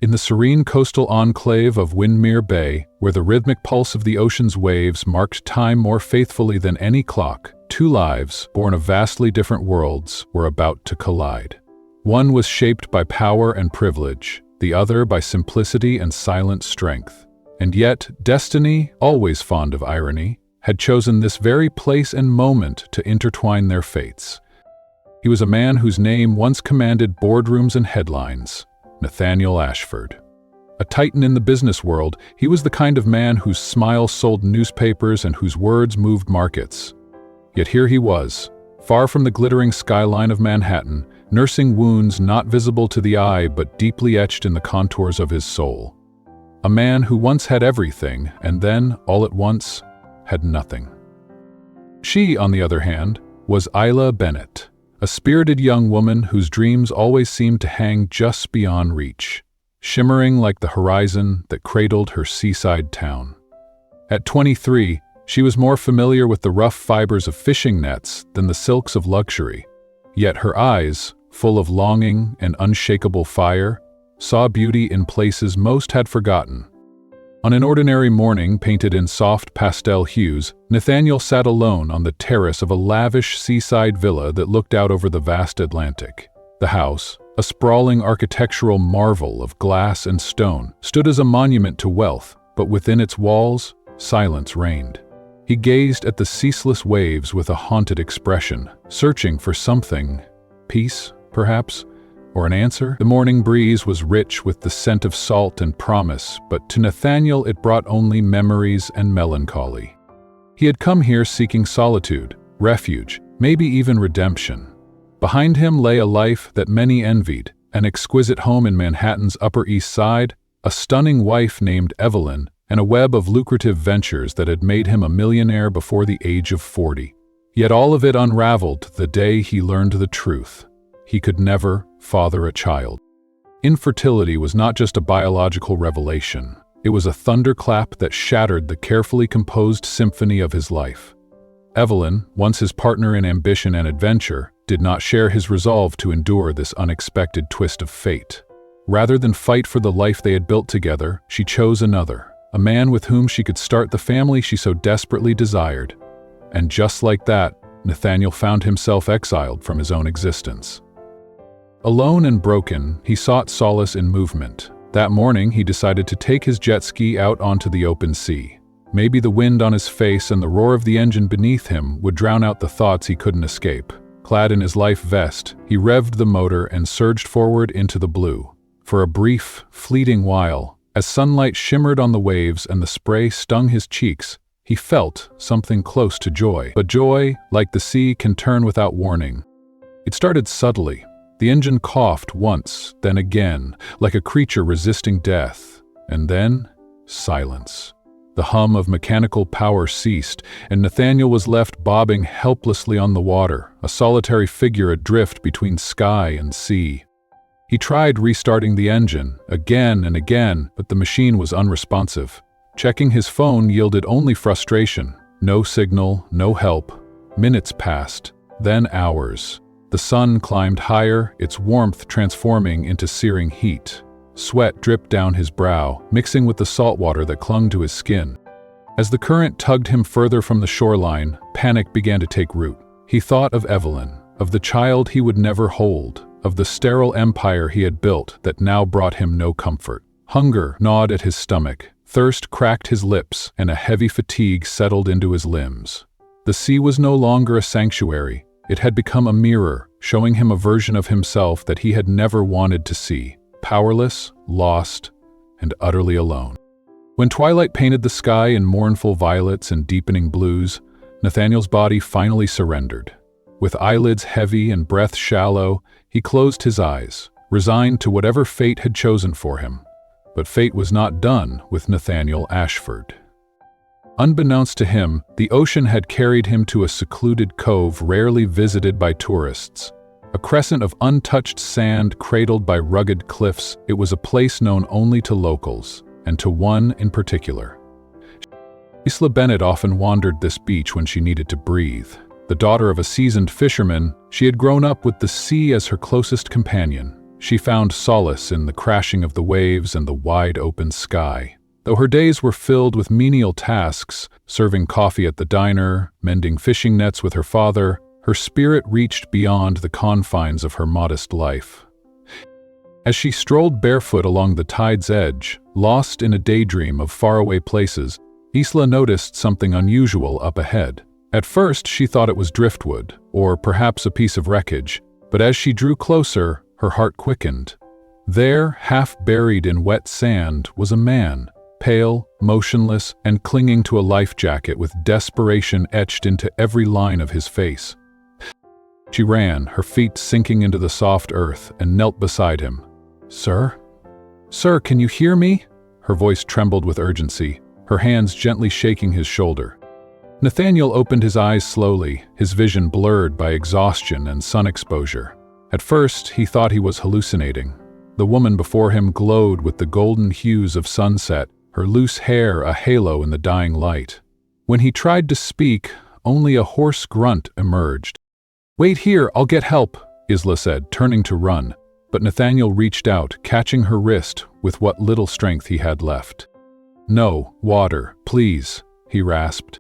In the serene coastal enclave of Windermere Bay, where the rhythmic pulse of the ocean's waves marked time more faithfully than any clock, two lives, born of vastly different worlds, were about to collide. One was shaped by power and privilege, the other by simplicity and silent strength. And yet, destiny, always fond of irony, had chosen this very place and moment to intertwine their fates. He was a man whose name once commanded boardrooms and headlines, Nathaniel Ashford. A titan in the business world, he was the kind of man whose smile sold newspapers and whose words moved markets. Yet here he was, far from the glittering skyline of Manhattan, nursing wounds not visible to the eye but deeply etched in the contours of his soul. A man who once had everything and then, all at once, had nothing. She, on the other hand, was Isla Bennett, a spirited young woman whose dreams always seemed to hang just beyond reach, shimmering like the horizon that cradled her seaside town. At 23, she was more familiar with the rough fibers of fishing nets than the silks of luxury, yet her eyes, full of longing and unshakable fire, saw beauty in places most had forgotten. On an ordinary morning painted in soft pastel hues, Nathaniel sat alone on the terrace of a lavish seaside villa that looked out over the vast Atlantic. The house, a sprawling architectural marvel of glass and stone, stood as a monument to wealth, but within its walls, silence reigned. He gazed at the ceaseless waves with a haunted expression, searching for something, peace, perhaps, or an answer. The morning breeze was rich with the scent of salt and promise, but to Nathaniel it brought only memories and melancholy. He had come here seeking solitude, refuge, maybe even redemption. Behind him lay a life that many envied, an exquisite home in Manhattan's Upper East Side, a stunning wife named Evelyn, and a web of lucrative ventures that had made him a millionaire before the age of 40. Yet all of it unraveled the day he learned the truth. He could never father a child. Infertility was not just a biological revelation. It was a thunderclap that shattered the carefully composed symphony of his life. Evelyn, once his partner in ambition and adventure, did not share his resolve to endure this unexpected twist of fate. Rather than fight for the life they had built together, she chose another, a man with whom she could start the family she so desperately desired. And just like that, Nathaniel found himself exiled from his own existence. Alone and broken, he sought solace in movement. That morning, he decided to take his jet ski out onto the open sea. Maybe the wind on his face and the roar of the engine beneath him would drown out the thoughts he couldn't escape. Clad in his life vest, he revved the motor and surged forward into the blue. For a brief, fleeting while, as sunlight shimmered on the waves and the spray stung his cheeks, he felt something close to joy. But joy, like the sea, can turn without warning. It started subtly. The engine coughed once, then again, like a creature resisting death. And then, silence. The hum of mechanical power ceased, and Nathaniel was left bobbing helplessly on the water, a solitary figure adrift between sky and sea. He tried restarting the engine, again and again, but the machine was unresponsive. Checking his phone yielded only frustration. No signal, no help. Minutes passed, then hours. The sun climbed higher, its warmth transforming into searing heat. Sweat dripped down his brow, mixing with the salt water that clung to his skin. As the current tugged him further from the shoreline, panic began to take root. He thought of Evelyn, of the child he would never hold, of the sterile empire he had built that now brought him no comfort. Hunger gnawed at his stomach, thirst cracked his lips, and a heavy fatigue settled into his limbs. The sea was no longer a sanctuary. It had become a mirror, showing him a version of himself that he had never wanted to see, powerless, lost, and utterly alone. When twilight painted the sky in mournful violets and deepening blues, Nathaniel's body finally surrendered. With eyelids heavy and breath shallow, he closed his eyes, resigned to whatever fate had chosen for him. But fate was not done with Nathaniel Ashford. Unbeknownst to him, the ocean had carried him to a secluded cove rarely visited by tourists. A crescent of untouched sand cradled by rugged cliffs, it was a place known only to locals, and to one in particular. Isla Bennett often wandered this beach when she needed to breathe. The daughter of a seasoned fisherman, she had grown up with the sea as her closest companion. She found solace in the crashing of the waves and the wide open sky. Though her days were filled with menial tasks, serving coffee at the diner, mending fishing nets with her father, her spirit reached beyond the confines of her modest life. As she strolled barefoot along the tide's edge, lost in a daydream of faraway places, Isla noticed something unusual up ahead. At first, she thought it was driftwood, or perhaps a piece of wreckage, but as she drew closer, her heart quickened. There, half buried in wet sand, was a man, pale, motionless, and clinging to a life jacket with desperation etched into every line of his face. She ran, her feet sinking into the soft earth, and knelt beside him. "Sir? Sir, can you hear me?" Her voice trembled with urgency, her hands gently shaking his shoulder. Nathaniel opened his eyes slowly, his vision blurred by exhaustion and sun exposure. At first, he thought he was hallucinating. The woman before him glowed with the golden hues of sunset, her loose hair a halo in the dying light. When he tried to speak, only a hoarse grunt emerged. "Wait here, I'll get help," Isla said, turning to run. But Nathaniel reached out, catching her wrist with what little strength he had left. "No, water, please," he rasped.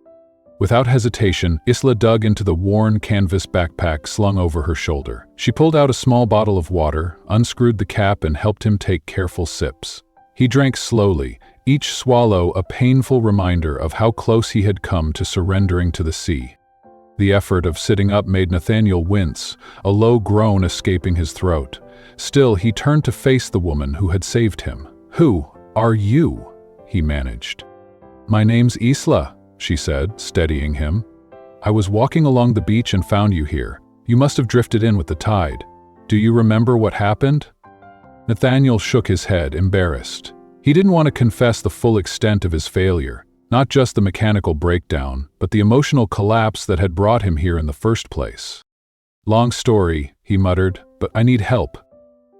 Without hesitation, Isla dug into the worn canvas backpack slung over her shoulder. She pulled out a small bottle of water, unscrewed the cap, and helped him take careful sips. He drank slowly, each swallow a painful reminder of how close he had come to surrendering to the sea. The effort of sitting up made Nathaniel wince, a low groan escaping his throat. Still, he turned to face the woman who had saved him. "Who are you?" he managed. "My name's Isla," she said, steadying him. "I was walking along the beach and found you here. You must have drifted in with the tide. Do you remember what happened?" Nathaniel shook his head, embarrassed. He didn't want to confess the full extent of his failure, not just the mechanical breakdown, but the emotional collapse that had brought him here in the first place. "Long story," he muttered, "but I need help."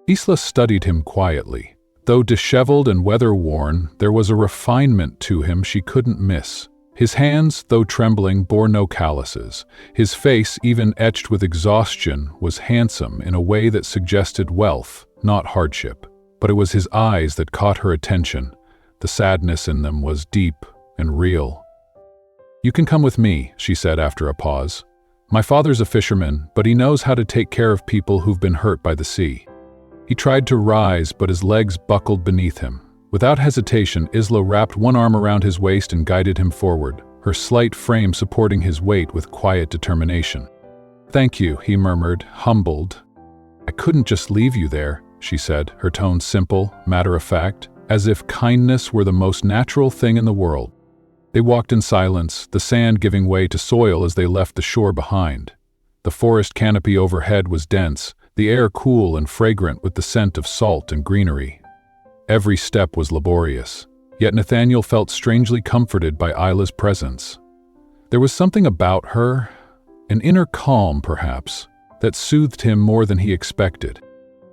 Isla studied him quietly. Though disheveled and weather-worn, there was a refinement to him she couldn't miss. His hands, though trembling, bore no calluses. His face, even etched with exhaustion, was handsome in a way that suggested wealth, not hardship. But it was his eyes that caught her attention. The sadness in them was deep and real. "You can come with me," she said after a pause. "My father's a fisherman, but he knows how to take care of people who've been hurt by the sea." He tried to rise, but his legs buckled beneath him. Without hesitation, Isla wrapped one arm around his waist and guided him forward, her slight frame supporting his weight with quiet determination. "Thank you," he murmured, humbled. "I couldn't just leave you there," she said, her tone simple, matter-of-fact, as if kindness were the most natural thing in the world. They walked in silence, the sand giving way to soil as they left the shore behind. The forest canopy overhead was dense, the air cool and fragrant with the scent of salt and greenery. Every step was laborious, yet Nathaniel felt strangely comforted by Isla's presence. There was something about her, an inner calm perhaps, that soothed him more than he expected.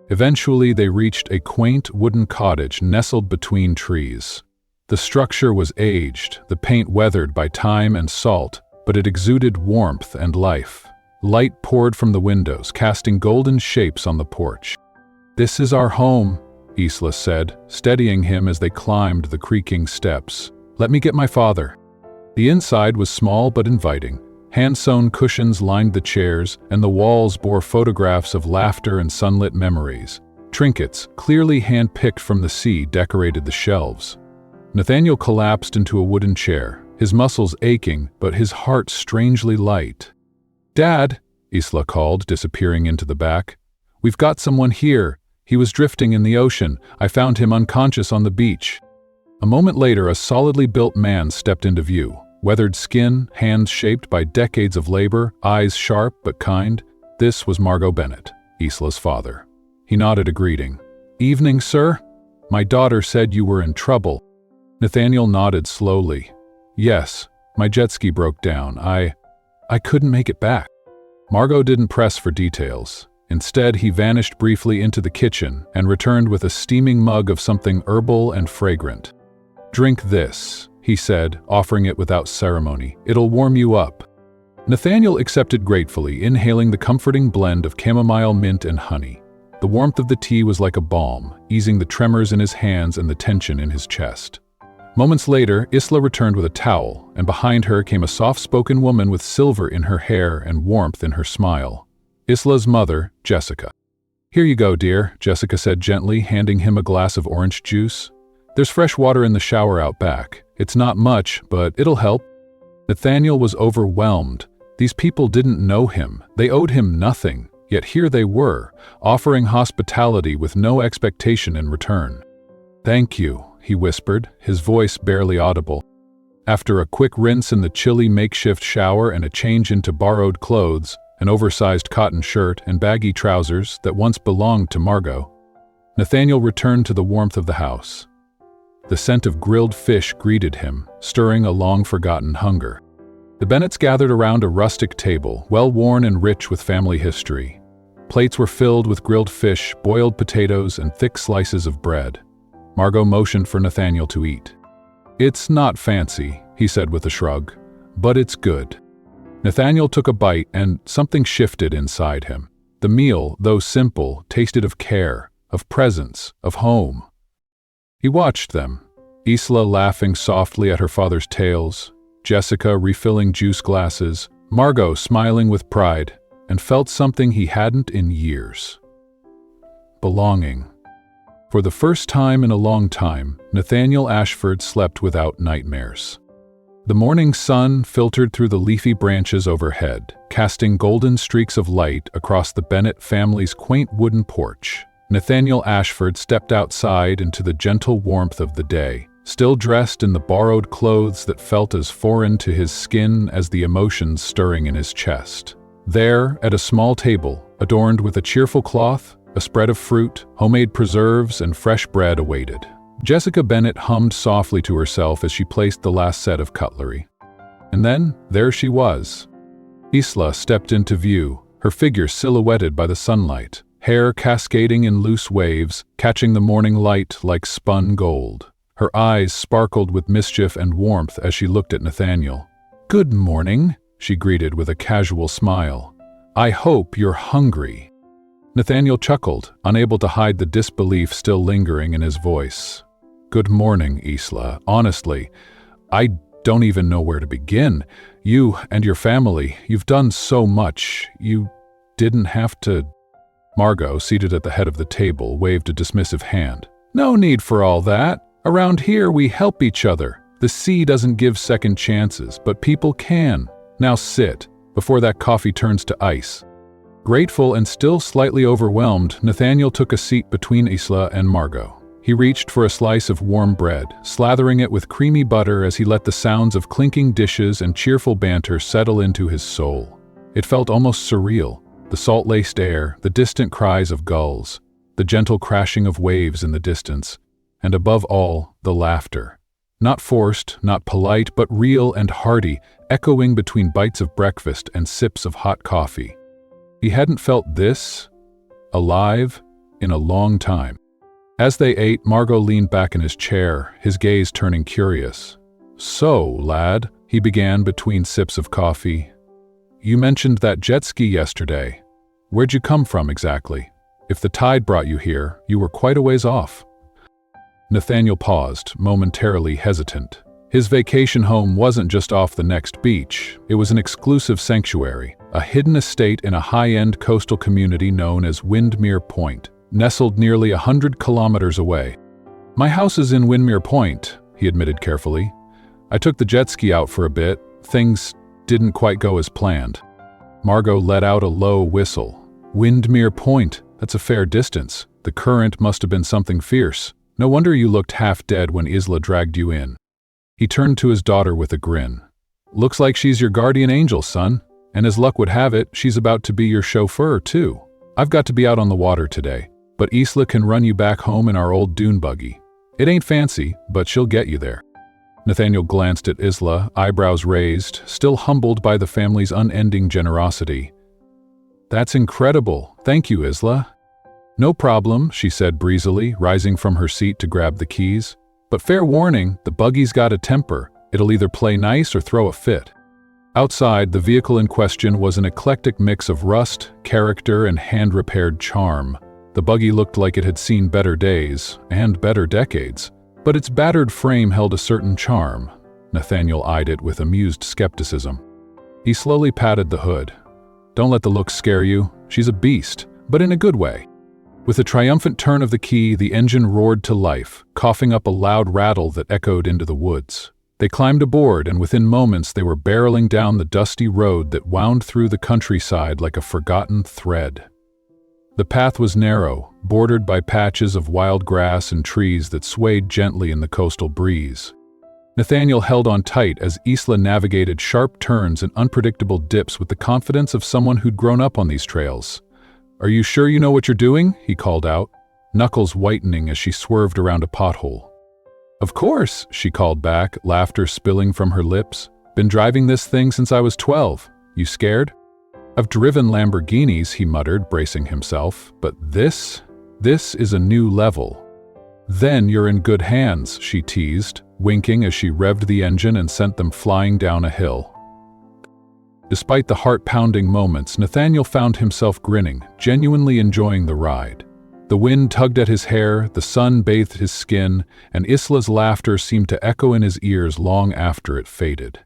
Eventually they reached a quaint wooden cottage nestled between trees. The structure was aged, the paint weathered by time and salt, but it exuded warmth and life. Light poured from the windows, casting golden shapes on the porch. "This is our home," Isla said, steadying him as they climbed the creaking steps. "Let me get my father." The inside was small but inviting. Hand-sewn cushions lined the chairs, and the walls bore photographs of laughter and sunlit memories. Trinkets, clearly hand-picked from the sea, decorated the shelves. Nathaniel collapsed into a wooden chair, his muscles aching, but his heart strangely light. "Dad," Isla called, disappearing into the back. "We've got someone here. He was drifting in the ocean. I found him unconscious on the beach." A moment later, a solidly built man stepped into view. Weathered skin, hands shaped by decades of labor, eyes sharp but kind. This was Margot Bennett, Isla's father. He nodded a greeting. "Evening, sir. My daughter said you were in trouble." Nathaniel nodded slowly. "Yes, my jet ski broke down. I couldn't make it back." Margot didn't press for details. Instead, he vanished briefly into the kitchen and returned with a steaming mug of something herbal and fragrant. "Drink this," he said, offering it without ceremony. "It'll warm you up." Nathaniel accepted gratefully, inhaling the comforting blend of chamomile, mint, and honey. The The warmth of the tea was like a balm, easing the tremors in his hands and the tension in his chest. Moments later, Isla returned with a towel, and behind her came a soft-spoken woman with silver in her hair and warmth in her smile. Isla's mother, Jessica. "Here you go, dear," Jessica said gently, handing him a glass of orange juice. "There's fresh water in the shower out back. It's not much, but it'll help." Nathaniel was overwhelmed. These people didn't know him. They owed him nothing. Yet here they were, offering hospitality with no expectation in return. "Thank you," he whispered, his voice barely audible. After a quick rinse in the chilly makeshift shower and a change into borrowed clothes, an oversized cotton shirt and baggy trousers that once belonged to Margot, Nathaniel returned to the warmth of the house. The scent of grilled fish greeted him, stirring a long-forgotten hunger. The Bennetts gathered around a rustic table, well-worn and rich with family history. Plates were filled with grilled fish, boiled potatoes, and thick slices of bread. Margot motioned for Nathaniel to eat. "It's not fancy," he said with a shrug, "but it's good." Nathaniel took a bite and something shifted inside him. The meal, though simple, tasted of care, of presence, of home. He watched them, Isla laughing softly at her father's tales, Jessica refilling juice glasses, Margot smiling with pride, and felt something he hadn't in years. Belonging. For the first time in a long time, Nathaniel Ashford slept without nightmares. The morning sun filtered through the leafy branches overhead, casting golden streaks of light across the Bennett family's quaint wooden porch. Nathaniel Ashford stepped outside into the gentle warmth of the day, still dressed in the borrowed clothes that felt as foreign to his skin as the emotions stirring in his chest. There, at a small table, adorned with a cheerful cloth, a spread of fruit, homemade preserves, and fresh bread awaited. Jessica Bennett hummed softly to herself as she placed the last set of cutlery. And then, there she was. Isla stepped into view, her figure silhouetted by the sunlight, hair cascading in loose waves, catching the morning light like spun gold. Her eyes sparkled with mischief and warmth as she looked at Nathaniel. "Good morning," she greeted with a casual smile. "I hope you're hungry." Nathaniel chuckled, unable to hide the disbelief still lingering in his voice. "Good morning, Isla. Honestly, I don't even know where to begin. You and your family, you've done so much. You didn't have to..." Margot, seated at the head of the table, waved a dismissive hand. "No need for all that. Around here, we help each other. The sea doesn't give second chances, but people can. Now sit, before that coffee turns to ice." Grateful and still slightly overwhelmed, Nathaniel took a seat between Isla and Margot. He reached for a slice of warm bread, slathering it with creamy butter as he let the sounds of clinking dishes and cheerful banter settle into his soul. It felt almost surreal, the salt-laced air, the distant cries of gulls, the gentle crashing of waves in the distance, and above all, the laughter. Not forced, not polite, but real and hearty, echoing between bites of breakfast and sips of hot coffee. He hadn't felt this alive in a long time. As they ate, Margot leaned back in his chair, his gaze turning curious. "So, lad," he began between sips of coffee, "you mentioned that jet ski yesterday. Where'd you come from exactly? If the tide brought you here, you were quite a ways off." Nathaniel paused, momentarily hesitant. His vacation home wasn't just off the next beach, it was an exclusive sanctuary, a hidden estate in a high-end coastal community known as Windmere Point, nestled nearly 100 kilometers away. "My house is in Windmere Point," he admitted carefully. "I took the jet ski out for a bit. Things didn't quite go as planned." Margot let out a low whistle. "Windmere Point, that's a fair distance. The current must have been something fierce. No wonder you looked half dead when Isla dragged you in." He turned to his daughter with a grin. "Looks like she's your guardian angel, son. And as luck would have it, she's about to be your chauffeur, too. I've got to be out on the water today, but Isla can run you back home in our old dune buggy. It ain't fancy, but she'll get you there." Nathaniel glanced at Isla, eyebrows raised, still humbled by the family's unending generosity. "That's incredible. Thank you, Isla." "No problem," she said breezily, rising from her seat to grab the keys. "But fair warning, the buggy's got a temper. It'll either play nice or throw a fit." Outside, the vehicle in question was an eclectic mix of rust, character, and hand-repaired charm. The buggy looked like it had seen better days and better decades, but its battered frame held a certain charm. Nathaniel eyed it with amused skepticism. He slowly patted the hood. "Don't let the looks scare you. She's a beast, but in a good way." With a triumphant turn of the key, the engine roared to life, coughing up a loud rattle that echoed into the woods. They climbed aboard, and within moments they were barreling down the dusty road that wound through the countryside like a forgotten thread. The path was narrow, bordered by patches of wild grass and trees that swayed gently in the coastal breeze. Nathaniel held on tight as Isla navigated sharp turns and unpredictable dips with the confidence of someone who'd grown up on these trails. "Are you sure you know what you're doing?" he called out, knuckles whitening as she swerved around a pothole. "Of course," she called back, laughter spilling from her lips. "Been driving this thing since I was 12. You scared?" "I've driven Lamborghinis," he muttered, bracing himself, "but this is a new level." "Then you're in good hands," she teased, winking as she revved the engine and sent them flying down a hill. Despite the heart-pounding moments, Nathaniel found himself grinning, genuinely enjoying the ride. The wind tugged at his hair, the sun bathed his skin, and Isla's laughter seemed to echo in his ears long after it faded.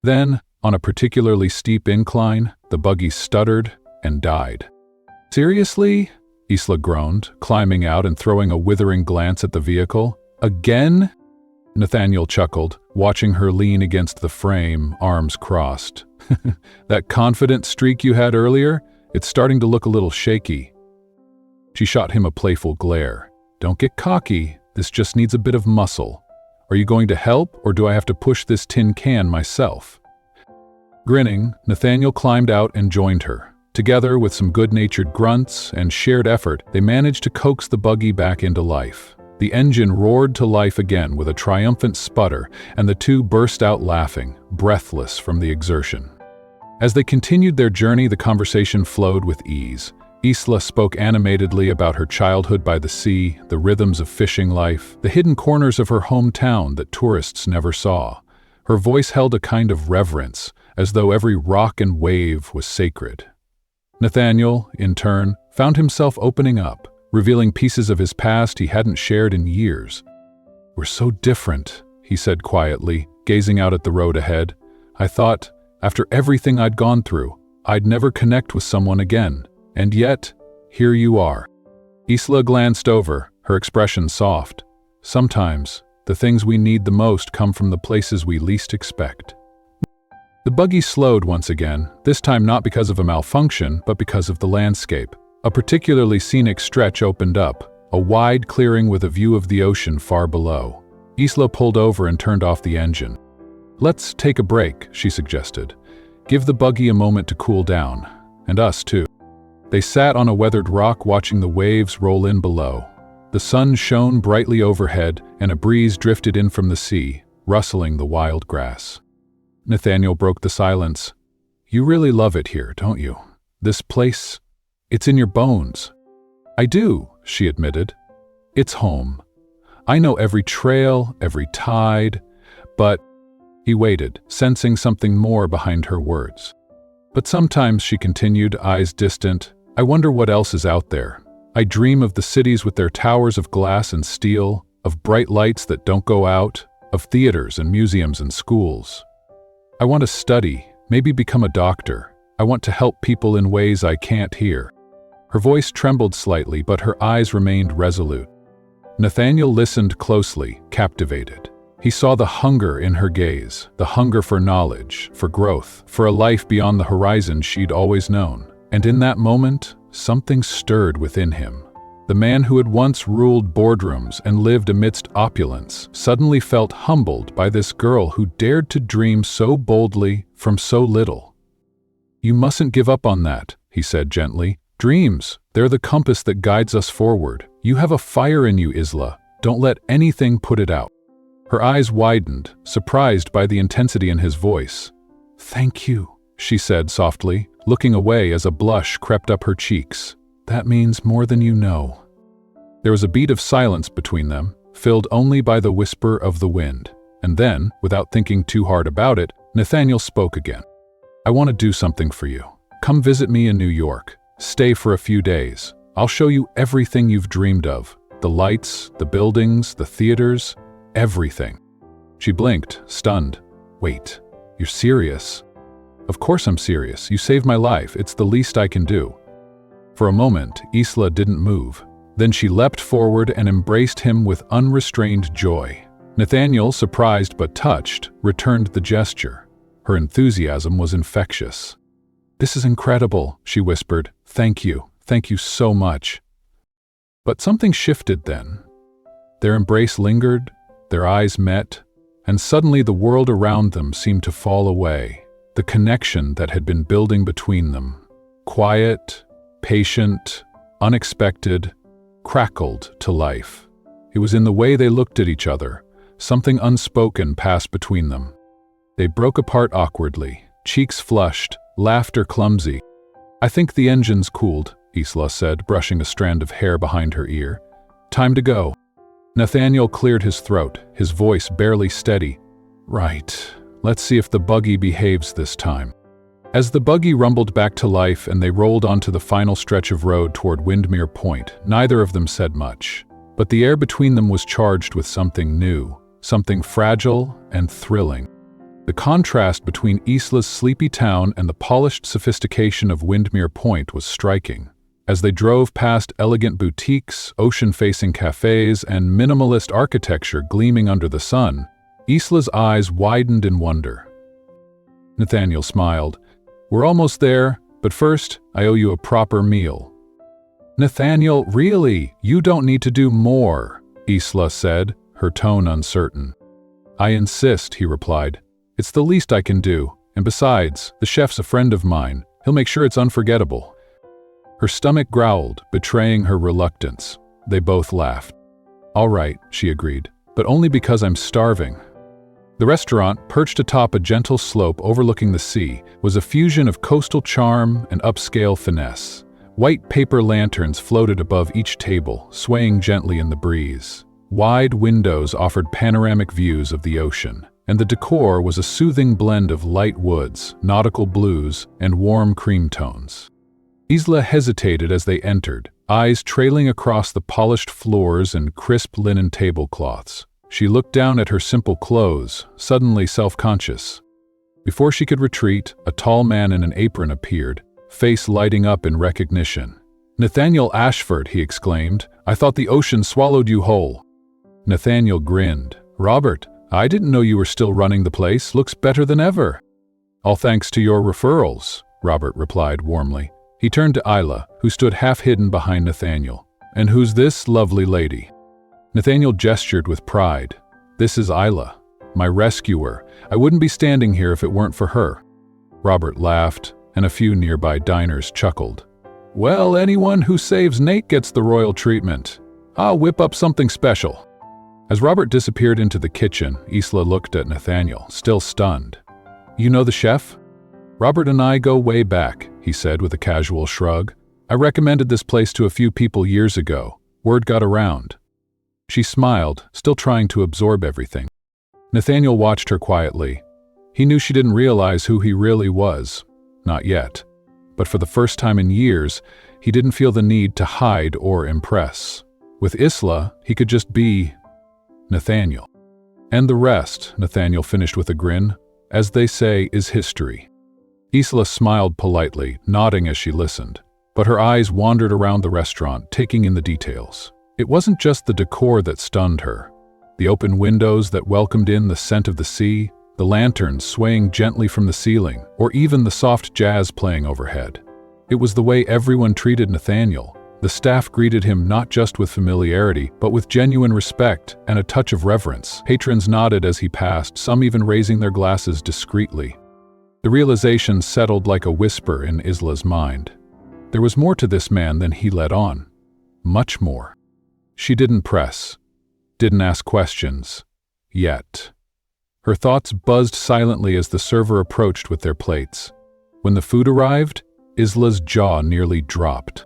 Then, on a particularly steep incline, the buggy stuttered and died. "Seriously?" Isla groaned, climbing out and throwing a withering glance at the vehicle. "Again?" Nathaniel chuckled, watching her lean against the frame, arms crossed. "That confident streak you had earlier? It's starting to look a little shaky." She shot him a playful glare. "Don't get cocky, this just needs a bit of muscle. Are you going to help, or do I have to push this tin can myself?" Grinning, Nathaniel climbed out and joined her. Together, with some good-natured grunts and shared effort, they managed to coax the buggy back into life. The engine roared to life again with a triumphant sputter, and the two burst out laughing, breathless from the exertion. As they continued their journey, the conversation flowed with ease. Isla spoke animatedly about her childhood by the sea, the rhythms of fishing life, the hidden corners of her hometown that tourists never saw. Her voice held a kind of reverence, as though every rock and wave was sacred. Nathaniel, in turn, found himself opening up, revealing pieces of his past he hadn't shared in years. "We're so different," he said quietly, gazing out at the road ahead. "I thought, after everything I'd gone through, I'd never connect with someone again. And yet, here you are." Isla glanced over, her expression soft. "Sometimes, the things we need the most come from the places we least expect." The buggy slowed once again, this time not because of a malfunction, but because of the landscape. A particularly scenic stretch opened up, a wide clearing with a view of the ocean far below. Isla pulled over and turned off the engine. "Let's take a break," she suggested. "Give the buggy a moment to cool down. And us, too." They sat on a weathered rock watching the waves roll in below. The sun shone brightly overhead, and a breeze drifted in from the sea, rustling the wild grass. Nathaniel broke the silence. "You really love it here, don't you? This place, it's in your bones." "I do," she admitted. "It's home. I know every trail, every tide, but—" He waited, sensing something more behind her words. "But sometimes," she continued, eyes distant, "I wonder what else is out there. I dream of the cities with their towers of glass and steel, of bright lights that don't go out, of theaters and museums and schools. I want to study, maybe become a doctor. I want to help people in ways I can't hear." Her voice trembled slightly, but her eyes remained resolute. Nathaniel listened closely, captivated. He saw the hunger in her gaze, the hunger for knowledge, for growth, for a life beyond the horizon she'd always known. And in that moment, something stirred within him. The man who had once ruled boardrooms and lived amidst opulence suddenly felt humbled by this girl who dared to dream so boldly from so little. "You mustn't give up on that," he said gently. "Dreams, they're the compass that guides us forward. You have a fire in you, Isla. Don't let anything put it out." Her eyes widened, surprised by the intensity in his voice. "Thank you," she said softly, looking away as a blush crept up her cheeks. "That means more than you know." There was a beat of silence between them, filled only by the whisper of the wind. And then, without thinking too hard about it, Nathaniel spoke again. "I want to do something for you. Come visit me in New York. Stay for a few days. I'll show you everything you've dreamed of. The lights, the buildings, the theaters, everything." She blinked, stunned. "Wait, you're serious?" "Of course I'm serious. You saved my life. It's the least I can do." For a moment, Isla didn't move. Then she leapt forward and embraced him with unrestrained joy. Nathaniel, surprised but touched, returned the gesture. Her enthusiasm was infectious. "This is incredible," she whispered. Thank you so much." But something shifted then. Their embrace lingered, their eyes met, and suddenly the world around them seemed to fall away. The connection that had been building between them, quiet, patient, unexpected, crackled to life. It was in the way they looked at each other. Something unspoken passed between them. They broke apart awkwardly, cheeks flushed, laughter clumsy. "I think the engine's cooled," Isla said, brushing a strand of hair behind her ear. "Time to go." Nathaniel cleared his throat, his voice barely steady. "Right. Let's see if the buggy behaves this time." As the buggy rumbled back to life and they rolled onto the final stretch of road toward Windermere Point, neither of them said much. But the air between them was charged with something new, something fragile and thrilling. The contrast between Isla's sleepy town and the polished sophistication of Windermere Point was striking. As they drove past elegant boutiques, ocean-facing cafes, and minimalist architecture gleaming under the sun, Isla's eyes widened in wonder. Nathaniel smiled. "We're almost there, but first, I owe you a proper meal." "Nathaniel, really? You don't need to do more," Isla said, her tone uncertain. "I insist," he replied. "It's the least I can do, and besides, the chef's a friend of mine. He'll make sure it's unforgettable." Her stomach growled, betraying her reluctance. They both laughed. "All right," she agreed, "but only because I'm starving." The restaurant, perched atop a gentle slope overlooking the sea, was a fusion of coastal charm and upscale finesse. White paper lanterns floated above each table, swaying gently in the breeze. Wide windows offered panoramic views of the ocean, and the decor was a soothing blend of light woods, nautical blues, and warm cream tones. Isla hesitated as they entered, eyes trailing across the polished floors and crisp linen tablecloths. She looked down at her simple clothes, suddenly self-conscious. Before she could retreat, a tall man in an apron appeared, face lighting up in recognition. "Nathaniel Ashford," he exclaimed. "I thought the ocean swallowed you whole." Nathaniel grinned. "Robert, I didn't know you were still running the place. Looks better than ever." "All thanks to your referrals," Robert replied warmly. He turned to Isla, who stood half-hidden behind Nathaniel. "And who's this lovely lady?" Nathaniel gestured with pride. "This is Isla, my rescuer. I wouldn't be standing here if it weren't for her." Robert laughed, and a few nearby diners chuckled. "Well, anyone who saves Nate gets the royal treatment. I'll whip up something special." As Robert disappeared into the kitchen, Isla looked at Nathaniel, still stunned. "You know the chef?" "Robert and I go way back," he said with a casual shrug. "I recommended this place to a few people years ago. Word got around." She smiled, still trying to absorb everything. Nathaniel watched her quietly. He knew she didn't realize who he really was. Not yet. But for the first time in years, he didn't feel the need to hide or impress. With Isla, he could just be Nathaniel. "And the rest," Nathaniel finished with a grin, "as they say, is history." Isla smiled politely, nodding as she listened, but her eyes wandered around the restaurant, taking in the details. It wasn't just the decor that stunned her. The open windows that welcomed in the scent of the sea, the lanterns swaying gently from the ceiling, or even the soft jazz playing overhead. It was the way everyone treated Nathaniel. The staff greeted him not just with familiarity, but with genuine respect and a touch of reverence. Patrons nodded as he passed, some even raising their glasses discreetly. The realization settled like a whisper in Isla's mind. There was more to this man than he let on. Much more. She didn't press, didn't ask questions. Yet. Her thoughts buzzed silently as the server approached with their plates. When the food arrived, Isla's jaw nearly dropped.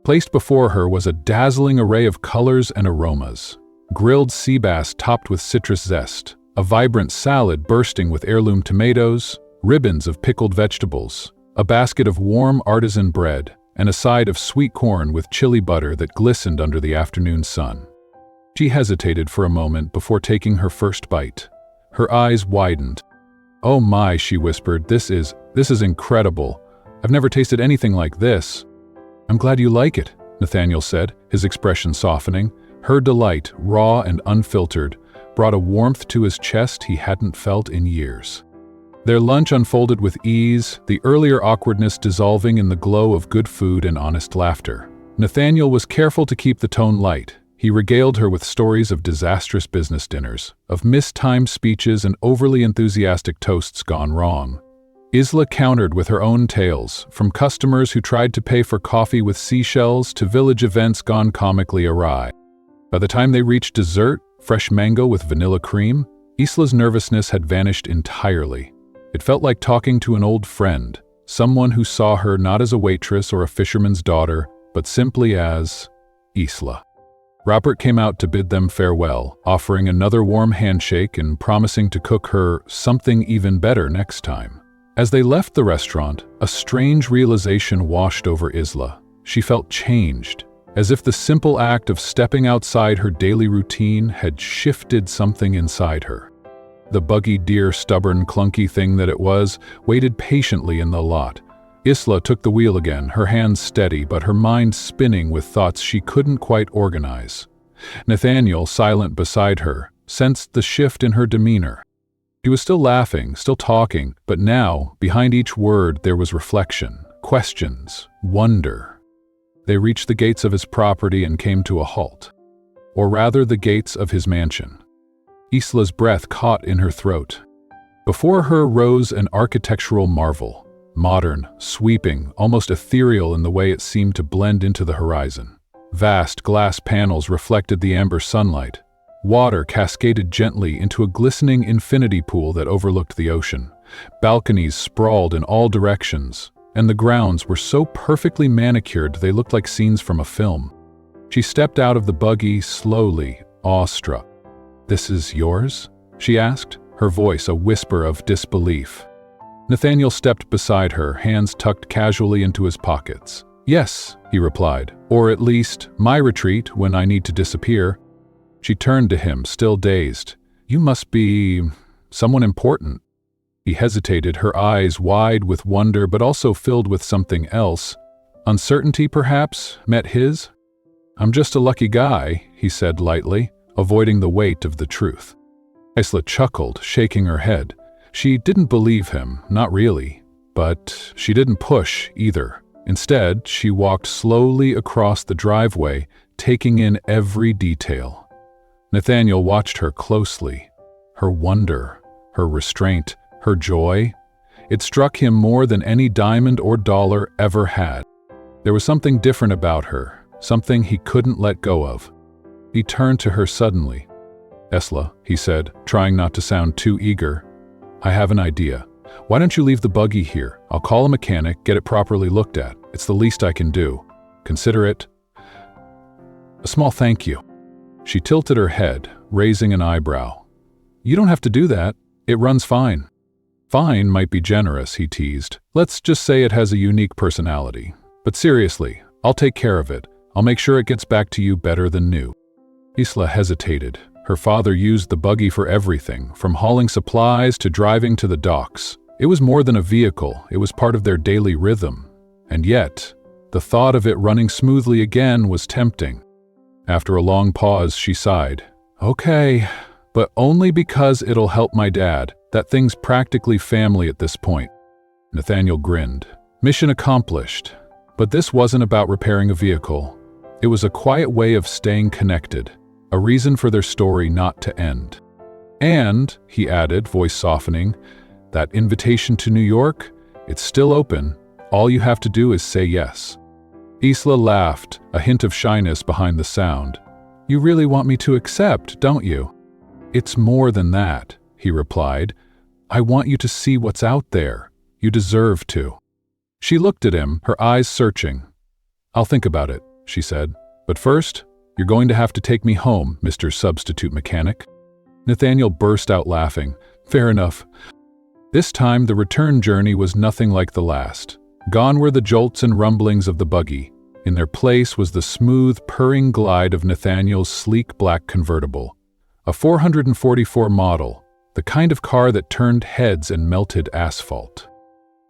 Placed before her was a dazzling array of colors and aromas. Grilled sea bass topped with citrus zest, a vibrant salad bursting with heirloom tomatoes, ribbons of pickled vegetables, a basket of warm artisan bread, and a side of sweet corn with chili butter that glistened under the afternoon sun. She hesitated for a moment before taking her first bite. Her eyes widened. "Oh my," she whispered, this is incredible. I've never tasted anything like this." "I'm glad you like it," Nathaniel said, his expression softening. Her delight, raw and unfiltered, brought a warmth to his chest he hadn't felt in years. Their lunch unfolded with ease, the earlier awkwardness dissolving in the glow of good food and honest laughter. Nathaniel was careful to keep the tone light. He regaled her with stories of disastrous business dinners, of mistimed speeches and overly enthusiastic toasts gone wrong. Isla countered with her own tales, from customers who tried to pay for coffee with seashells to village events gone comically awry. By the time they reached dessert, fresh mango with vanilla cream, Isla's nervousness had vanished entirely. It felt like talking to an old friend, someone who saw her not as a waitress or a fisherman's daughter, but simply as Isla. Robert came out to bid them farewell, offering another warm handshake and promising to cook her something even better next time. As they left the restaurant, a strange realization washed over Isla. She felt changed, as if the simple act of stepping outside her daily routine had shifted something inside her. The buggy, dear, stubborn, clunky thing that it was, waited patiently in the lot. Isla took the wheel again, her hands steady, but her mind spinning with thoughts she couldn't quite organize. Nathaniel, silent beside her, sensed the shift in her demeanor. She was still laughing, still talking, but now, behind each word, there was reflection, questions, wonder. They reached the gates of his property and came to a halt. Or rather, the gates of his mansion. Isla's breath caught in her throat. Before her rose an architectural marvel. Modern, sweeping, almost ethereal in the way it seemed to blend into the horizon. Vast glass panels reflected the amber sunlight. Water cascaded gently into a glistening infinity pool that overlooked the ocean. Balconies sprawled in all directions, and the grounds were so perfectly manicured they looked like scenes from a film. She stepped out of the buggy slowly, awestruck. "This is yours?" she asked, her voice a whisper of disbelief. Nathaniel stepped beside her, hands tucked casually into his pockets. "Yes," he replied, "or at least, my retreat when I need to disappear." She turned to him, still dazed. "You must be someone important." He hesitated, her eyes wide with wonder but also filled with something else. Uncertainty, perhaps, met his. "I'm just a lucky guy," he said lightly, avoiding the weight of the truth. Isla chuckled, shaking her head. She didn't believe him, not really. But she didn't push, either. Instead, she walked slowly across the driveway, taking in every detail. Nathaniel watched her closely. Her wonder, her restraint, her joy. It struck him more than any diamond or dollar ever had. There was something different about her, something he couldn't let go of. He turned to her suddenly. "Isla," he said, trying not to sound too eager, "I have an idea. Why don't you leave the buggy here? I'll call a mechanic, get it properly looked at. It's the least I can do. Consider it a small thank you." She tilted her head, raising an eyebrow. "You don't have to do that. It runs fine." "Fine might be generous," he teased. "Let's just say it has a unique personality. But seriously, I'll take care of it. I'll make sure it gets back to you better than new." Isla hesitated. Her father used the buggy for everything, from hauling supplies to driving to the docks. It was more than a vehicle, it was part of their daily rhythm. And yet, the thought of it running smoothly again was tempting. After a long pause, she sighed. "Okay, but only because it'll help my dad. That thing's practically family at this point." Nathaniel grinned. Mission accomplished. But this wasn't about repairing a vehicle. It was a quiet way of staying connected, a reason for their story not to end. "And," he added, voice softening, "that invitation to New York, it's still open. All you have to do is say yes." Isla laughed, a hint of shyness behind the sound. "You really want me to accept, don't you?" "It's more than that," he replied. "I want you to see what's out there. You deserve to." She looked at him, her eyes searching. "I'll think about it," she said. "But first, you're going to have to take me home, Mr. Substitute Mechanic." Nathaniel burst out laughing. "Fair enough." This time, the return journey was nothing like the last. Gone were the jolts and rumblings of the buggy. In their place was the smooth, purring glide of Nathaniel's sleek black convertible. A 444 model, the kind of car that turned heads and melted asphalt.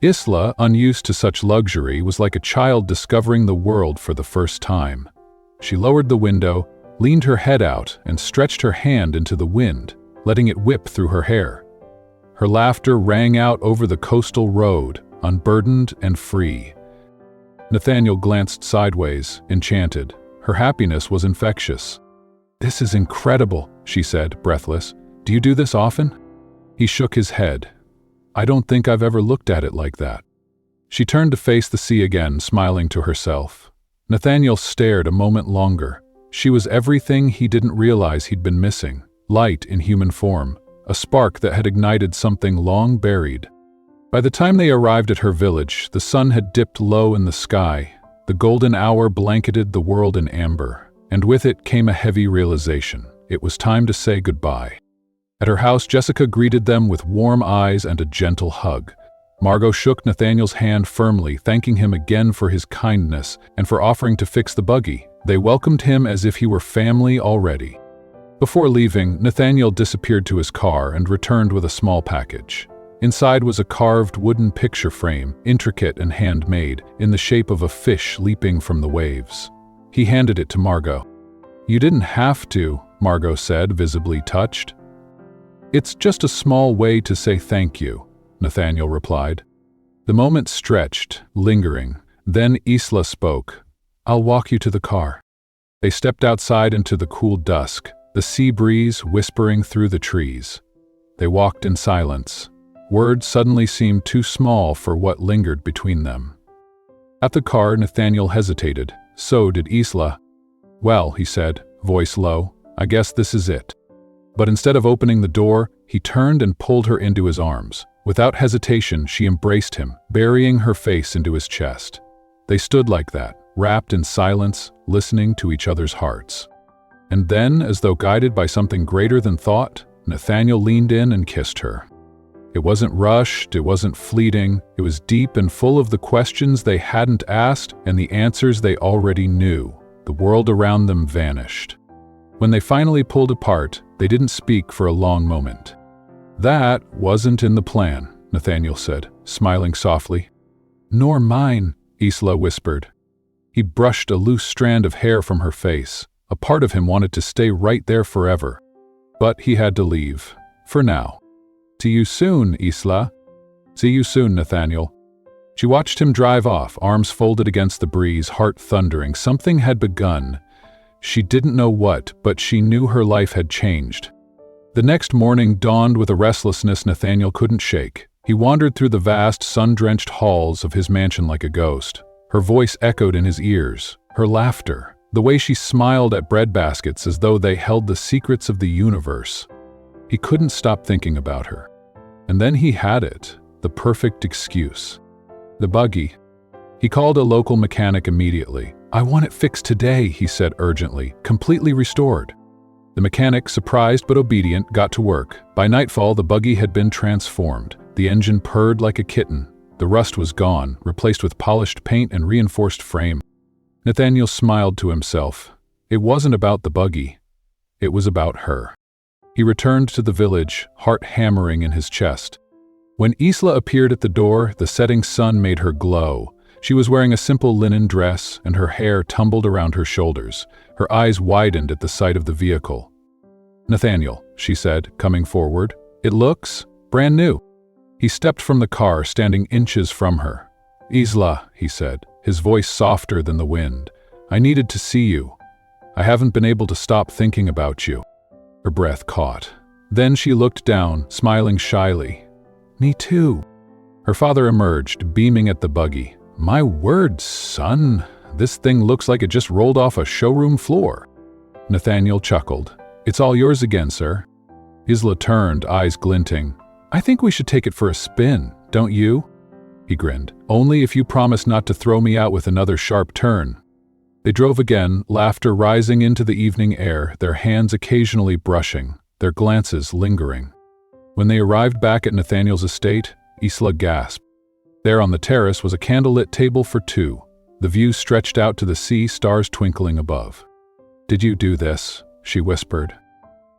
Isla, unused to such luxury, was like a child discovering the world for the first time. She lowered the window, leaned her head out, and stretched her hand into the wind, letting it whip through her hair. Her laughter rang out over the coastal road, unburdened and free. Nathaniel glanced sideways, enchanted. Her happiness was infectious. "This is incredible," she said, breathless. "Do you do this often?" He shook his head. "I don't think I've ever looked at it like that." She turned to face the sea again, smiling to herself. Nathaniel stared a moment longer. She was everything he didn't realize he'd been missing. Light in human form, a spark that had ignited something long buried. By the time they arrived at her village, the sun had dipped low in the sky. The golden hour blanketed the world in amber, and with it came a heavy realization. It was time to say goodbye. At her house, Jessica greeted them with warm eyes and a gentle hug. Margot shook Nathaniel's hand firmly, thanking him again for his kindness and for offering to fix the buggy. They welcomed him as if he were family already. Before leaving, Nathaniel disappeared to his car and returned with a small package. Inside was a carved wooden picture frame, intricate and handmade, in the shape of a fish leaping from the waves. He handed it to Margot. "You didn't have to," Margot said, visibly touched. "It's just a small way to say thank you," Nathaniel replied. The moment stretched, lingering. Then Isla spoke. "I'll walk you to the car." They stepped outside into the cool dusk, the sea breeze whispering through the trees. They walked in silence. Words suddenly seemed too small for what lingered between them. At the car, Nathaniel hesitated. So did Isla. "Well," he said, voice low, "I guess this is it." But instead of opening the door, he turned and pulled her into his arms. Without hesitation, she embraced him, burying her face into his chest. They stood like that, wrapped in silence, listening to each other's hearts. And then, as though guided by something greater than thought, Nathaniel leaned in and kissed her. It wasn't rushed, it wasn't fleeting, it was deep and full of the questions they hadn't asked and the answers they already knew. The world around them vanished. When they finally pulled apart, they didn't speak for a long moment. "That wasn't in the plan," Nathaniel said, smiling softly. "Nor mine," Isla whispered. He brushed a loose strand of hair from her face. A part of him wanted to stay right there forever. But he had to leave. For now. "See you soon, Isla." "See you soon, Nathaniel." She watched him drive off, arms folded against the breeze, heart thundering. Something had begun. She didn't know what, but she knew her life had changed. The next morning dawned with a restlessness Nathaniel couldn't shake. He wandered through the vast, sun-drenched halls of his mansion like a ghost. Her voice echoed in his ears, her laughter, the way she smiled at bread baskets as though they held the secrets of the universe. He couldn't stop thinking about her. And then he had it, the perfect excuse. The buggy. He called a local mechanic immediately. "I want it fixed today," he said urgently, "completely restored." The mechanic, surprised but obedient, got to work. By nightfall, the buggy had been transformed. The engine purred like a kitten. The rust was gone, replaced with polished paint and reinforced frame. Nathaniel smiled to himself. It wasn't about the buggy. It was about her. He returned to the village, heart hammering in his chest. When Isla appeared at the door, the setting sun made her glow. She was wearing a simple linen dress, and her hair tumbled around her shoulders. Her eyes widened at the sight of the vehicle. "Nathaniel," she said, coming forward, "it looks brand new." He stepped from the car, standing inches from her. "Isla," he said, his voice softer than the wind, "I needed to see you. I haven't been able to stop thinking about you." Her breath caught. Then she looked down, smiling shyly. "Me too." Her father emerged, beaming at the buggy. "My word, son, this thing looks like it just rolled off a showroom floor." Nathaniel chuckled. "It's all yours again, sir." Isla turned, eyes glinting. "I think we should take it for a spin, don't you?" He grinned. "Only if you promise not to throw me out with another sharp turn." They drove again, laughter rising into the evening air, their hands occasionally brushing, their glances lingering. When they arrived back at Nathaniel's estate, Isla gasped. There on the terrace was a candlelit table for two. The view stretched out to the sea, stars twinkling above. "Did you do this?" she whispered.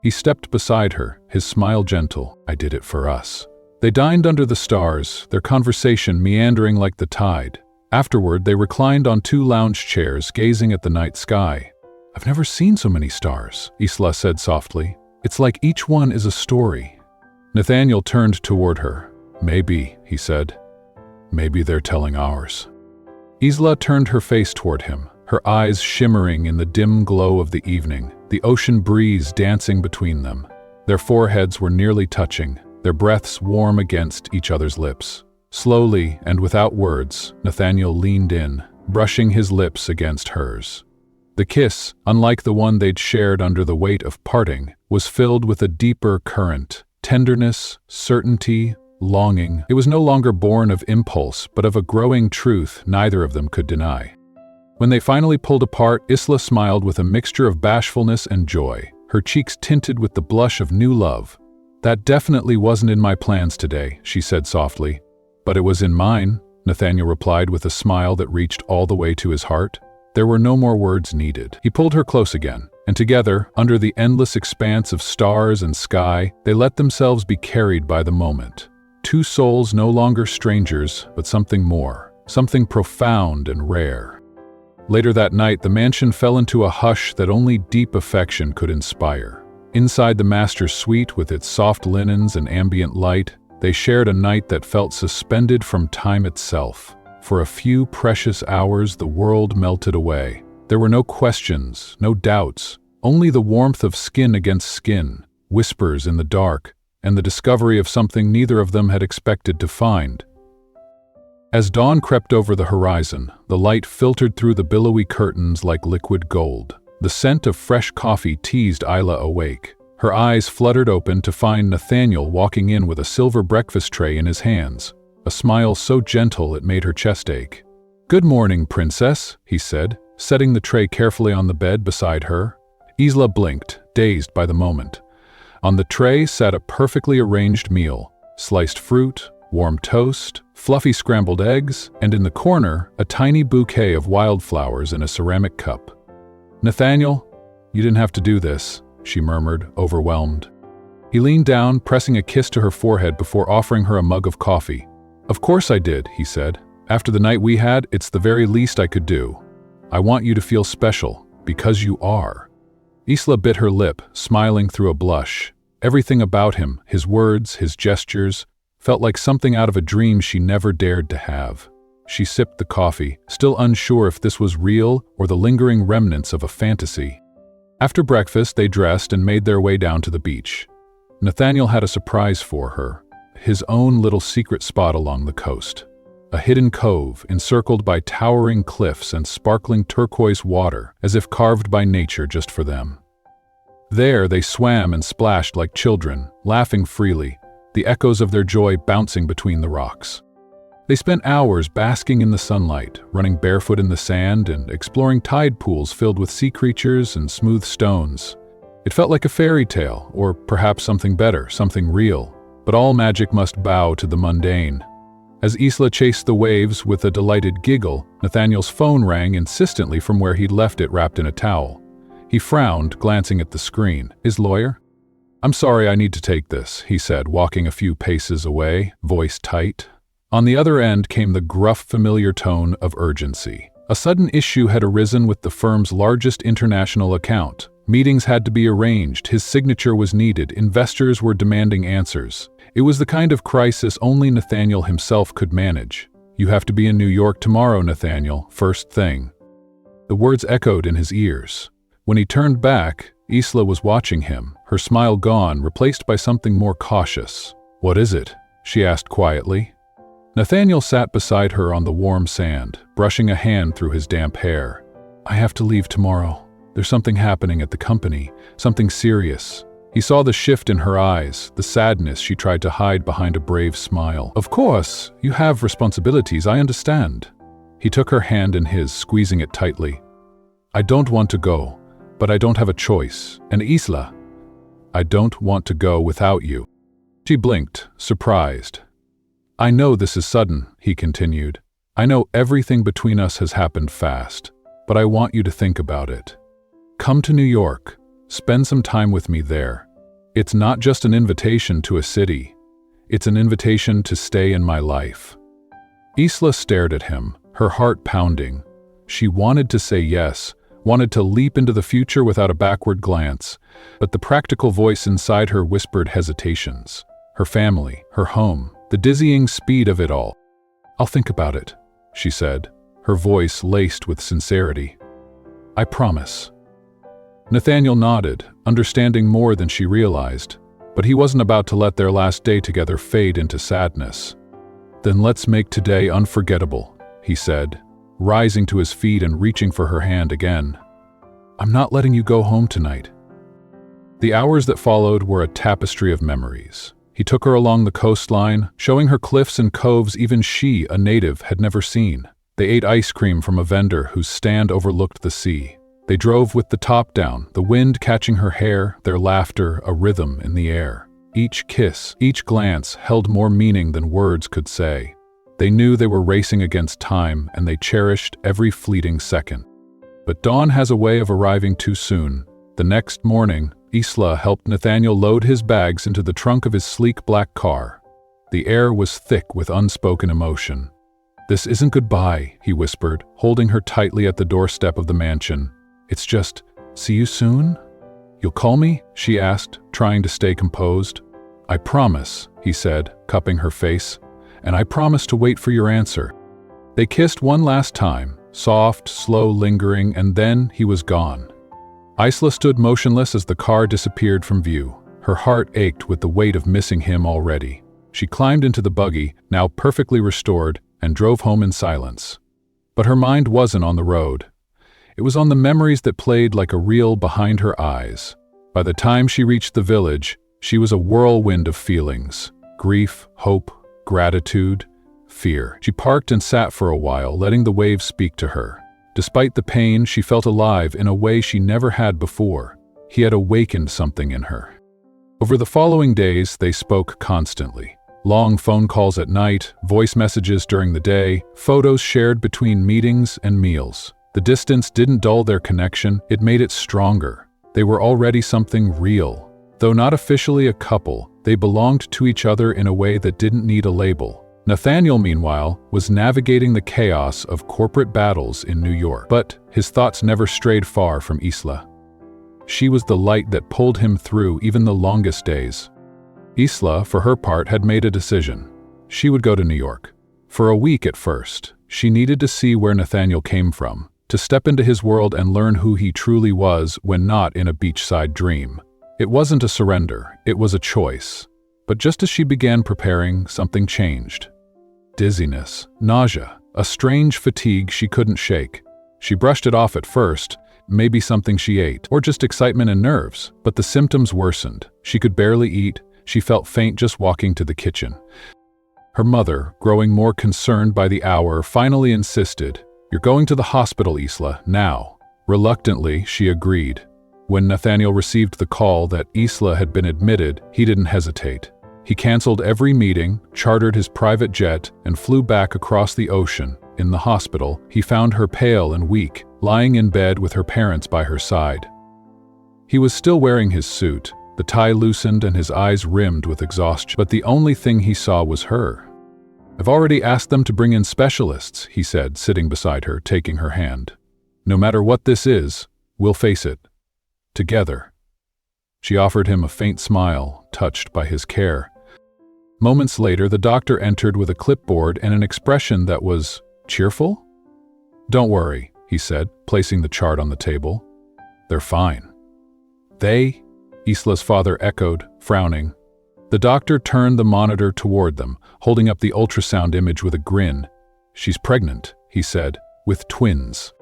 He stepped beside her, his smile gentle. "I did it for us." They dined under the stars, their conversation meandering like the tide. Afterward, they reclined on two lounge chairs, gazing at the night sky. "I've never seen so many stars," Isla said softly. "It's like each one is a story." Nathaniel turned toward her. "Maybe," he said. "Maybe they're telling ours." Isla turned her face toward him, her eyes shimmering in the dim glow of the evening, the ocean breeze dancing between them. Their foreheads were nearly touching, their breaths warm against each other's lips. Slowly and without words, Nathaniel leaned in, brushing his lips against hers. The kiss, unlike the one they'd shared under the weight of parting, was filled with a deeper current, tenderness, certainty, longing. It was no longer born of impulse, but of a growing truth neither of them could deny. When they finally pulled apart, Isla smiled with a mixture of bashfulness and joy, her cheeks tinted with the blush of new love. "That definitely wasn't in my plans today," she said softly. "But it was in mine," Nathaniel replied with a smile that reached all the way to his heart. There were no more words needed. He pulled her close again, and together, under the endless expanse of stars and sky, they let themselves be carried by the moment. Two souls no longer strangers, but something more, something profound and rare. Later that night, the mansion fell into a hush that only deep affection could inspire. Inside the master's suite, with its soft linens and ambient light, they shared a night that felt suspended from time itself. For a few precious hours, the world melted away. There were no questions, no doubts, only the warmth of skin against skin, whispers in the dark, and the discovery of something neither of them had expected to find. As dawn crept over the horizon, the light filtered through the billowy curtains like liquid gold. The scent of fresh coffee teased Isla awake. Her eyes fluttered open to find Nathaniel walking in with a silver breakfast tray in his hands, a smile so gentle it made her chest ache. "Good morning, princess," he said, setting the tray carefully on the bed beside her. Isla blinked, dazed by the moment. On the tray sat a perfectly arranged meal, sliced fruit, warm toast, fluffy scrambled eggs, and in the corner, a tiny bouquet of wildflowers in a ceramic cup. "Nathaniel, you didn't have to do this," she murmured, overwhelmed. He leaned down, pressing a kiss to her forehead before offering her a mug of coffee. "Of course I did," he said. "After the night we had, it's the very least I could do. I want you to feel special, because you are." Isla bit her lip, smiling through a blush. Everything about him, his words, his gestures, felt like something out of a dream she never dared to have. She sipped the coffee, still unsure if this was real or the lingering remnants of a fantasy. After breakfast, they dressed and made their way down to the beach. Nathaniel had a surprise for her, his own little secret spot along the coast. A hidden cove encircled by towering cliffs and sparkling turquoise water, as if carved by nature just for them. There they swam and splashed like children, laughing freely, the echoes of their joy bouncing between the rocks. They spent hours basking in the sunlight, running barefoot in the sand and exploring tide pools filled with sea creatures and smooth stones. It felt like a fairy tale, or perhaps something better, something real. But all magic must bow to the mundane. As Isla chased the waves with a delighted giggle, Nathaniel's phone rang insistently from where he'd left it wrapped in a towel. He frowned, glancing at the screen. "His lawyer?" "I'm sorry, I need to take this," he said, walking a few paces away, voice tight. On the other end came the gruff, familiar tone of urgency. A sudden issue had arisen with the firm's largest international account. Meetings had to be arranged, his signature was needed, investors were demanding answers. It was the kind of crisis only Nathaniel himself could manage. "You have to be in New York tomorrow, Nathaniel, first thing." The words echoed in his ears. When he turned back, Isla was watching him, her smile gone, replaced by something more cautious. "What is it?" she asked quietly. Nathaniel sat beside her on the warm sand, brushing a hand through his damp hair. "I have to leave tomorrow. There's something happening at the company, something serious." He saw the shift in her eyes, the sadness she tried to hide behind a brave smile. "Of course, you have responsibilities, I understand." He took her hand in his, squeezing it tightly. "I don't want to go, but I don't have a choice. And Isla, I don't want to go without you." She blinked, surprised. I know this is sudden, he continued. I know everything between us has happened fast, but I want you to think about it. Come to New York. Spend some time with me there. It's not just an invitation to a city. It's an invitation to stay in my life. Isla stared at him, her heart pounding. She wanted to say yes, wanted to leap into the future without a backward glance, but the practical voice inside her whispered hesitations. Her family, her home, the dizzying speed of it all. I'll think about it, she said, her voice laced with sincerity. I promise. Nathaniel nodded, understanding more than she realized, but he wasn't about to let their last day together fade into sadness. Then let's make today unforgettable, he said, rising to his feet and reaching for her hand again. I'm not letting you go home tonight. The hours that followed were a tapestry of memories. He took her along the coastline, showing her cliffs and coves even she, a native, had never seen. They ate ice cream from a vendor whose stand overlooked the sea. They drove with the top down, the wind catching her hair, their laughter a rhythm in the air. Each kiss, each glance held more meaning than words could say. They knew they were racing against time, and they cherished every fleeting second. But dawn has a way of arriving too soon. The next morning, Isla helped Nathaniel load his bags into the trunk of his sleek black car. The air was thick with unspoken emotion. This isn't goodbye, he whispered, holding her tightly at the doorstep of the mansion. It's just, see you soon? You'll call me? She asked, trying to stay composed. I promise, he said, cupping her face, and I promise to wait for your answer. They kissed one last time, soft, slow, lingering, and then he was gone. Isla stood motionless as the car disappeared from view. Her heart ached with the weight of missing him already. She climbed into the buggy, now perfectly restored, and drove home in silence. But her mind wasn't on the road. It was on the memories that played like a reel behind her eyes. By the time she reached the village, she was a whirlwind of feelings. Grief, hope, gratitude, fear. She parked and sat for a while, letting the waves speak to her. Despite the pain, she felt alive in a way she never had before. He had awakened something in her. Over the following days, they spoke constantly. Long phone calls at night, voice messages during the day, photos shared between meetings and meals. The distance didn't dull their connection, it made it stronger. They were already something real. Though not officially a couple, they belonged to each other in a way that didn't need a label. Nathaniel, meanwhile, was navigating the chaos of corporate battles in New York, but his thoughts never strayed far from Isla. She was the light that pulled him through even the longest days. Isla, for her part, had made a decision. She would go to New York. For a week at first, she needed to see where Nathaniel came from, to step into his world and learn who he truly was when not in a beachside dream. It wasn't a surrender, it was a choice. But just as she began preparing, something changed. Dizziness, nausea, a strange fatigue she couldn't shake. She brushed it off at first, maybe something she ate, or just excitement and nerves, but the symptoms worsened. She could barely eat, she felt faint just walking to the kitchen. Her mother, growing more concerned by the hour, finally insisted, "You're going to the hospital, Isla, now." Reluctantly, she agreed. When Nathaniel received the call that Isla had been admitted, he didn't hesitate. He canceled every meeting, chartered his private jet, and flew back across the ocean. In the hospital, he found her pale and weak, lying in bed with her parents by her side. He was still wearing his suit, the tie loosened and his eyes rimmed with exhaustion, but the only thing he saw was her. "I've already asked them to bring in specialists," he said, sitting beside her, taking her hand. "No matter what this is, we'll face it. Together." She offered him a faint smile, touched by his care. Moments later, the doctor entered with a clipboard and an expression that was cheerful. "Don't worry," he said, placing the chart on the table. "They're fine." "They?" Isla's father echoed, frowning. The doctor turned the monitor toward them, holding up the ultrasound image with a grin. "She's pregnant," he said, "with twins."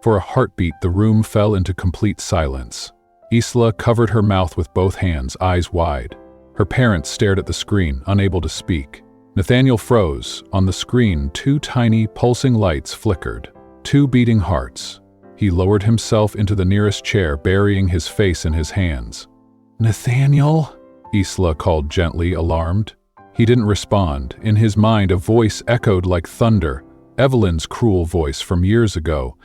For a heartbeat, the room fell into complete silence. Isla covered her mouth with both hands, eyes wide. Her parents stared at the screen, unable to speak. Nathaniel froze. On the screen, two tiny, pulsing lights flickered. Two beating hearts. He lowered himself into the nearest chair, burying his face in his hands. "Nathaniel?" Isla called gently, alarmed. He didn't respond. In his mind, a voice echoed like thunder, Evelyn's cruel voice from years ago.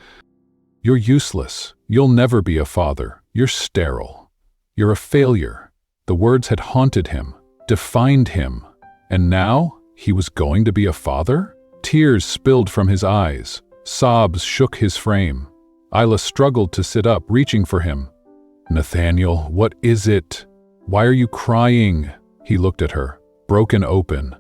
"You're useless. You'll never be a father. You're sterile. You're a failure." The words had haunted him, defined him. And now, he was going to be a father? Tears spilled from his eyes. Sobs shook his frame. Isla struggled to sit up, reaching for him. "Nathaniel, what is it? Why are you crying?" He looked at her, broken open.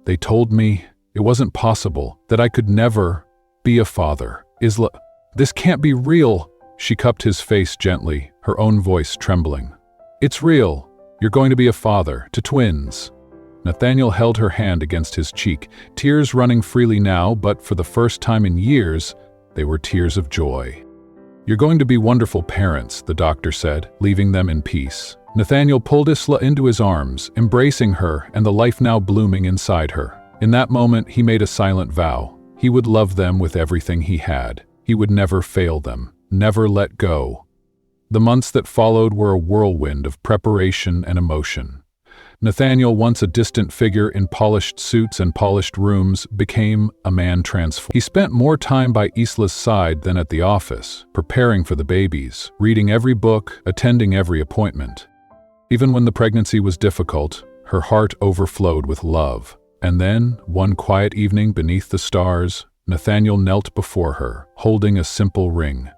"They told me it wasn't possible, that I could never be a father. Isla, this can't be real." She cupped his face gently, her own voice trembling. "It's real. You're going to be a father, to twins." Nathaniel held her hand against his cheek, tears running freely now, but for the first time in years, they were tears of joy. "You're going to be wonderful parents," the doctor said, leaving them in peace. Nathaniel pulled Isla into his arms, embracing her and the life now blooming inside her. In that moment, he made a silent vow. He would love them with everything he had. He would never fail them, never let go. The months that followed were a whirlwind of preparation and emotion. Nathaniel, once a distant figure in polished suits and polished rooms, became a man transformed. He spent more time by Isla's side than at the office, preparing for the babies, reading every book, attending every appointment. Even when the pregnancy was difficult, her heart overflowed with love. And then, one quiet evening beneath the stars, Nathaniel knelt before her, holding a simple ring.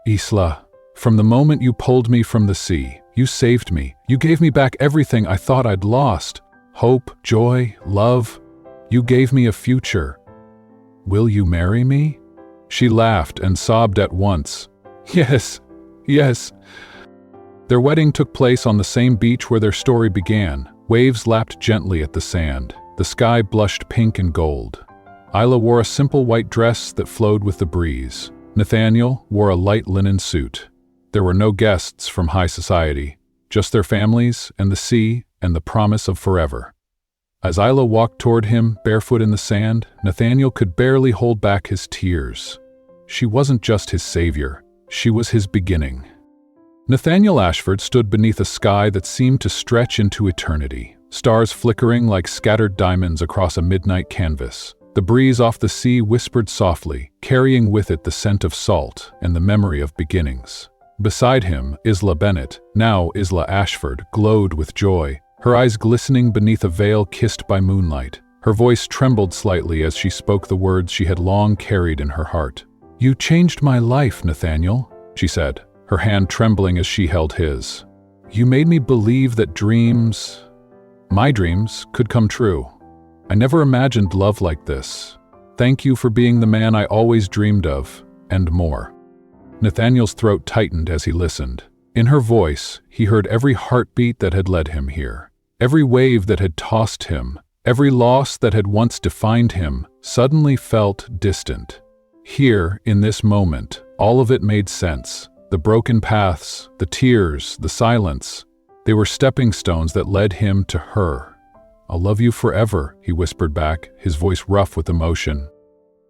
"Isla, from the moment you pulled me from the sea, you saved me. You gave me back everything I thought I'd lost. Hope, joy, love. You gave me a future. Will you marry me?" She laughed and sobbed at once. "Yes, yes." Their wedding took place on the same beach where their story began. Waves lapped gently at the sand. The sky blushed pink and gold. Isla wore a simple white dress that flowed with the breeze. Nathaniel wore a light linen suit. There were no guests from high society, just their families and the sea and the promise of forever. As Isla walked toward him, barefoot in the sand, Nathaniel could barely hold back his tears. She wasn't just his savior, she was his beginning. Nathaniel Ashford stood beneath a sky that seemed to stretch into eternity, stars flickering like scattered diamonds across a midnight canvas. The breeze off the sea whispered softly, carrying with it the scent of salt and the memory of beginnings. Beside him, Isla Bennett, now Isla Ashford, glowed with joy, her eyes glistening beneath a veil kissed by moonlight. Her voice trembled slightly as she spoke the words she had long carried in her heart. "You changed my life, Nathaniel," she said, her hand trembling as she held his. "You made me believe that my dreams, could come true. I never imagined love like this. Thank you for being the man I always dreamed of, and more." Nathaniel's throat tightened as he listened. In her voice, he heard every heartbeat that had led him here. Every wave that had tossed him, every loss that had once defined him, suddenly felt distant. Here, in this moment, all of it made sense. The broken paths, the tears, the silence. They were stepping stones that led him to her. "I'll love you forever," he whispered back, his voice rough with emotion.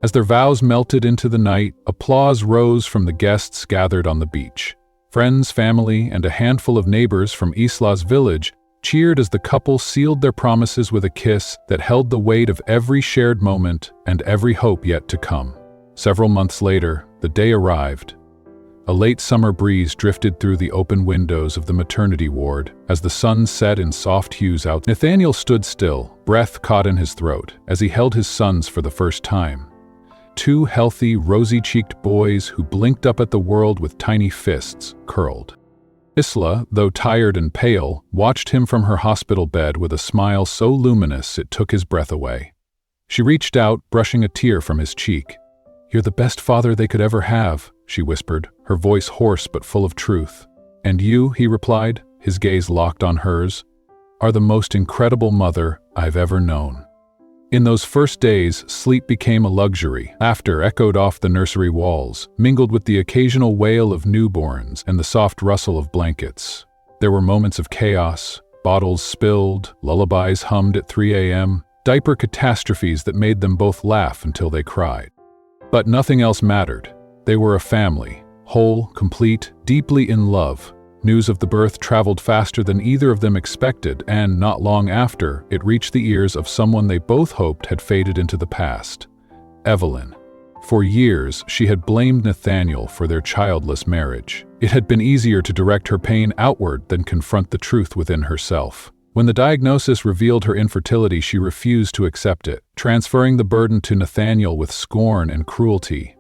As their vows melted into the night, applause rose from the guests gathered on the beach. Friends, family, and a handful of neighbors from Isla's village cheered as the couple sealed their promises with a kiss that held the weight of every shared moment and every hope yet to come. Several months later, the day arrived. A late summer breeze drifted through the open windows of the maternity ward as the sun set in soft hues out. Nathaniel stood still, breath caught in his throat, as he held his sons for the first time. Two healthy, rosy-cheeked boys who blinked up at the world with tiny fists curled. Isla, though tired and pale, watched him from her hospital bed with a smile so luminous it took his breath away. She reached out, brushing a tear from his cheek. "You're the best father they could ever have," she whispered, her voice hoarse but full of truth. "And you," he replied, his gaze locked on hers, "are the most incredible mother I've ever known." In those first days, sleep became a luxury. Laughter echoed off the nursery walls, mingled with the occasional wail of newborns and the soft rustle of blankets. There were moments of chaos, bottles spilled, lullabies hummed at 3 a.m., diaper catastrophes that made them both laugh until they cried. But nothing else mattered. They were a family, whole, complete, deeply in love. News of the birth traveled faster than either of them expected, and not long after, it reached the ears of someone they both hoped had faded into the past: Evelyn. For years, she had blamed Nathaniel for their childless marriage. It had been easier to direct her pain outward than confront the truth within herself. When the diagnosis revealed her infertility, she refused to accept it, transferring the burden to Nathaniel with scorn and cruelty.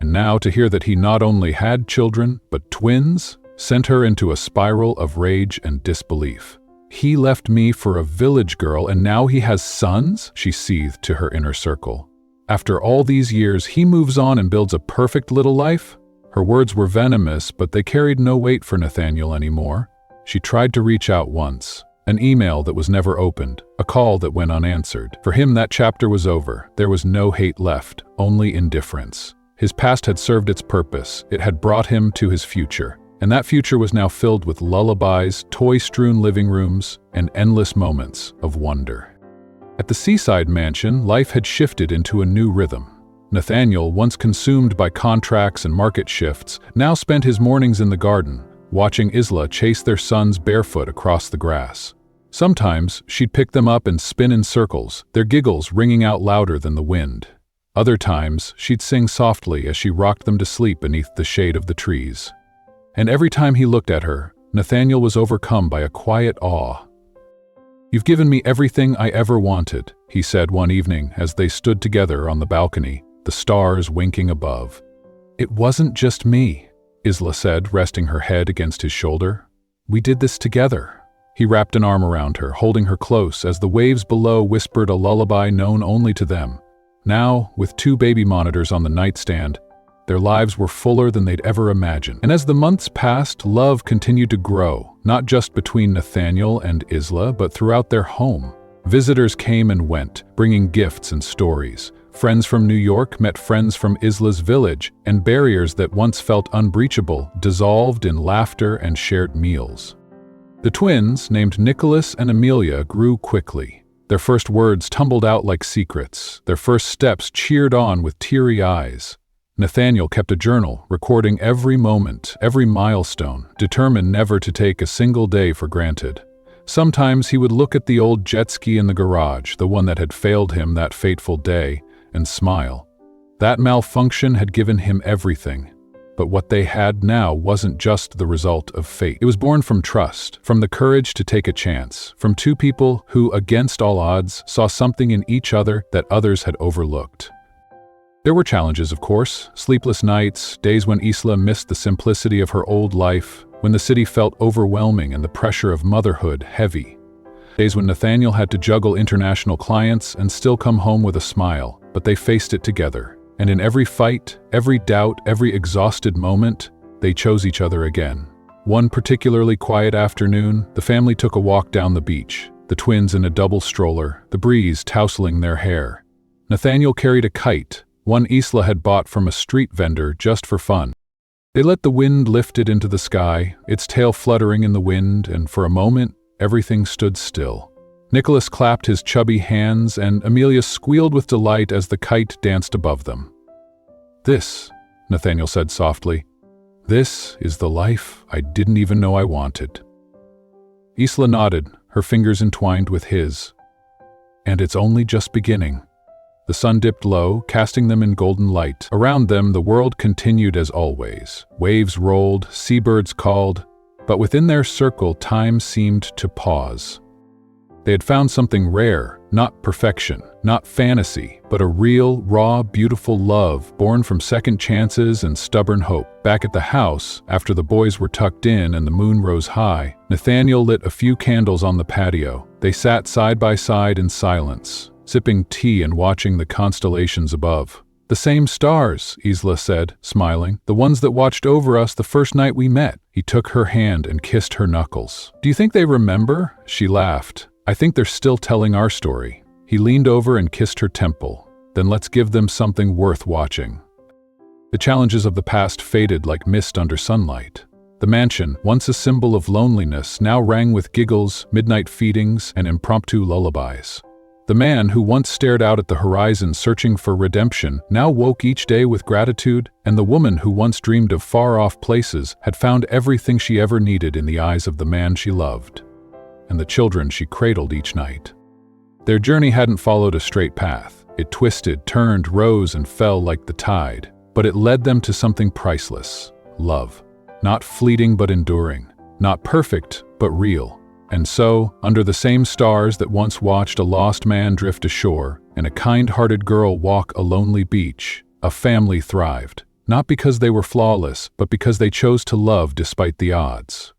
And now to hear that he not only had children, but twins, sent her into a spiral of rage and disbelief. "He left me for a village girl, and now he has sons?" she seethed to her inner circle. "After all these years, he moves on and builds a perfect little life?" Her words were venomous, but they carried no weight for Nathaniel anymore. She tried to reach out once. An email that was never opened, a call that went unanswered. For him, that chapter was over. There was no hate left, only indifference. His past had served its purpose. It had brought him to his future. And that future was now filled with lullabies, toy-strewn living rooms, and endless moments of wonder. At the Seaside mansion, life had shifted into a new rhythm. Nathaniel, once consumed by contracts and market shifts, now spent his mornings in the garden, watching Isla chase their sons barefoot across the grass. Sometimes, she'd pick them up and spin in circles, their giggles ringing out louder than the wind. Other times, she'd sing softly as she rocked them to sleep beneath the shade of the trees. And every time he looked at her, Nathaniel was overcome by a quiet awe. "You've given me everything I ever wanted," he said one evening as they stood together on the balcony, the stars winking above. "It wasn't just me," Isla said, resting her head against his shoulder. "We did this together." He wrapped an arm around her, holding her close as the waves below whispered a lullaby known only to them. Now, with 2 baby monitors on the nightstand, their lives were fuller than they'd ever imagined. And as the months passed, love continued to grow, not just between Nathaniel and Isla, but throughout their home. Visitors came and went, bringing gifts and stories. Friends from New York met friends from Isla's village, and barriers that once felt unbreachable dissolved in laughter and shared meals. The twins, named Nicholas and Amelia, grew quickly. Their first words tumbled out like secrets. Their first steps cheered on with teary eyes. Nathaniel kept a journal, recording every moment, every milestone, determined never to take a single day for granted. Sometimes he would look at the old jet ski in the garage, the one that had failed him that fateful day, and smile. That malfunction had given him everything. But what they had now wasn't just the result of fate. It was born from trust, from the courage to take a chance, from 2 people who, against all odds, saw something in each other that others had overlooked. There were challenges, of course, sleepless nights, days when Isla missed the simplicity of her old life, when the city felt overwhelming and the pressure of motherhood heavy. Days when Nathaniel had to juggle international clients and still come home with a smile, but they faced it together. And in every fight, every doubt, every exhausted moment, they chose each other again. One particularly quiet afternoon, the family took a walk down the beach, the twins in a double stroller, the breeze tousling their hair. Nathaniel carried a kite, one Isla had bought from a street vendor just for fun. They let the wind lift it into the sky, its tail fluttering in the wind, and for a moment, everything stood still. Nicholas clapped his chubby hands, and Amelia squealed with delight as the kite danced above them. "This," Nathaniel said softly, "this is the life I didn't even know I wanted." Isla nodded, her fingers entwined with his. "And it's only just beginning." The sun dipped low, casting them in golden light. Around them, the world continued as always. Waves rolled, seabirds called, but within their circle, time seemed to pause. They had found something rare, not perfection, not fantasy, but a real, raw, beautiful love born from second chances and stubborn hope. Back at the house, after the boys were tucked in and the moon rose high, Nathaniel lit a few candles on the patio. They sat side by side in silence, sipping tea and watching the constellations above. "The same stars," Isla said, smiling. "The ones that watched over us the first night we met." He took her hand and kissed her knuckles. "Do you think they remember?" She laughed. "I think they're still telling our story." He leaned over and kissed her temple. "Then let's give them something worth watching." The challenges of the past faded like mist under sunlight. The mansion, once a symbol of loneliness, now rang with giggles, midnight feedings, and impromptu lullabies. The man who once stared out at the horizon searching for redemption now woke each day with gratitude, and the woman who once dreamed of far-off places had found everything she ever needed in the eyes of the man she loved, and the children she cradled each night. Their journey hadn't followed a straight path. It twisted, turned, rose, and fell like the tide, but it led them to something priceless: love. Not fleeting but enduring, not perfect but real. And so, under the same stars that once watched a lost man drift ashore and a kind-hearted girl walk a lonely beach, a family thrived, not because they were flawless, but because they chose to love despite the odds.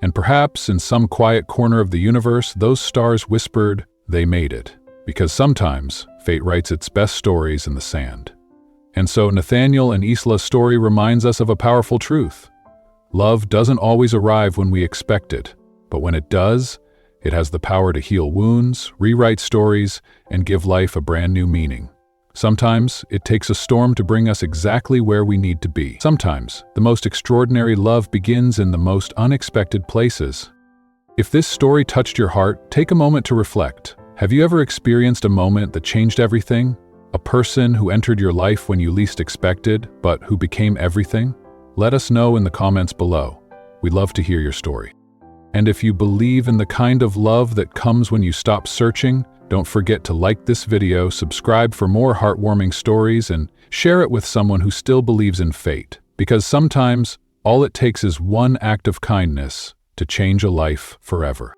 And perhaps in some quiet corner of the universe, those stars whispered, they made it. Because sometimes, fate writes its best stories in the sand. And so Nathaniel and Isla's story reminds us of a powerful truth. Love doesn't always arrive when we expect it, but when it does, it has the power to heal wounds, rewrite stories, and give life a brand new meaning. Sometimes, it takes a storm to bring us exactly where we need to be. Sometimes, the most extraordinary love begins in the most unexpected places. If this story touched your heart, take a moment to reflect. Have you ever experienced a moment that changed everything? A person who entered your life when you least expected, but who became everything? Let us know in the comments below. We'd love to hear your story. And if you believe in the kind of love that comes when you stop searching, don't forget to like this video, subscribe for more heartwarming stories, and share it with someone who still believes in fate. Because sometimes, all it takes is one act of kindness to change a life forever.